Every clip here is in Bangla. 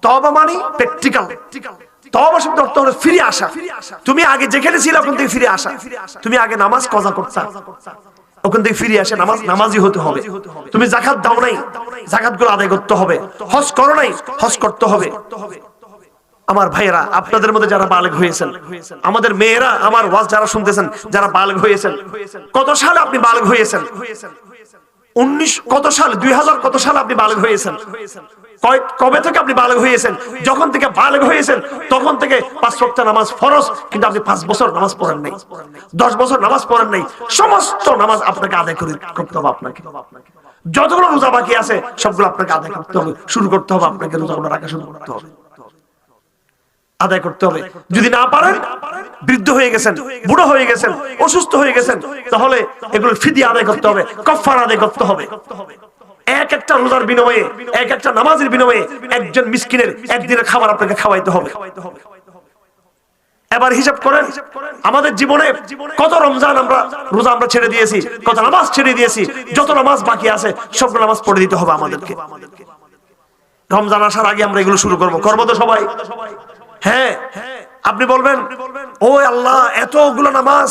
তওবা মানে প্র্যাকটিক্যাল। তওবা শব্দ অর্থ হলো ফিরে আসা। তুমি আগে যেখানে ছিলে ওখান থেকে ফিরে আসা। তুমি আগে নামাজ কাজা করতা, ওখান থেকে ফিরে আসে নামাজি হতে হবে। তুমি যাকাত দাও নাই, যাকাতগুলো আদায় করতে হবে। হজ করো নাই, হজ করতে হবে। আমার ভাইয়েরা, আপনাদের মধ্যে যারা বালেগ হয়েছেন, আমাদের মেয়েরা, আমার ওয়াজ যারা শুনতেছেন, যারা বালেগ হয়েছেন, কত সালে আপনি বালেগ হয়েছেন? 19 কত সাল, 2000 কত সালে আপনি বালেগ হয়েছেন? কবে থেকে আপনি বালেগ হয়েছেন? যখন থেকে বালেগ হয়েছেন তখন থেকে 5 ওয়াক্ত নামাজ ফরজ, কিন্তু আপনি 5 বছর নামাজ পড়েন নাই, 10 বছর নামাজ পড়েন নাই। সমস্ত নামাজ আপনাকে আদায় করতে হবে। আপনাকে যতগুলো রোজা বাকি আছে সবগুলো আপনাকে আদায় করতে হবে, শুরু করতে হবে। আপনাকে রোজাগুলো রাখা শুরু করতে হবে, আদায় করতে হবে। যদি না পারেন, বৃদ্ধ হয়ে গেছেন, বুড়ো হয়ে গেছেন, অসুস্থ হয়ে গেছেন, তাহলে এগুলো ফিদিয়া আদায় করতে হবে, কাফারা আদায় করতে হবে। এক একটা রোজার বিনিময়ে, এক একটা নামাজের বিনিময়ে একজন মিসকিনের একদিনের খাবার আপনাকে খাওয়াইতে হবে। এবার হিসাব করেন, আমাদের জীবনে কত রমজান রোজা আমরা ছেড়ে দিয়েছি, কত নামাজ ছেড়ে দিয়েছি। যত নামাজ বাকি আছে সবগুলো নামাজ পড়ে দিতে হবে আমাদেরকে। রমজান আসার আগে আমরা এগুলো শুরু করবো তো সবাই? হ্যাঁ। আপনি বলবেন, ও আল্লাহ, এতগুলো নামাজ,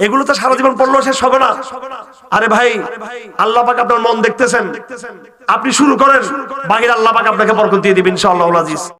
এগুলো তো সারা জীবন পড়লেও শেষ হবে না। আরে ভাই, আল্লাহ পাক আপনার মন দেখতেছেন। আপনি শুরু করেন, বাকির আল্লাহ পাক আপনাকে বরকত দিয়ে দিবেন ইনশাআল্লাহ আজিজ।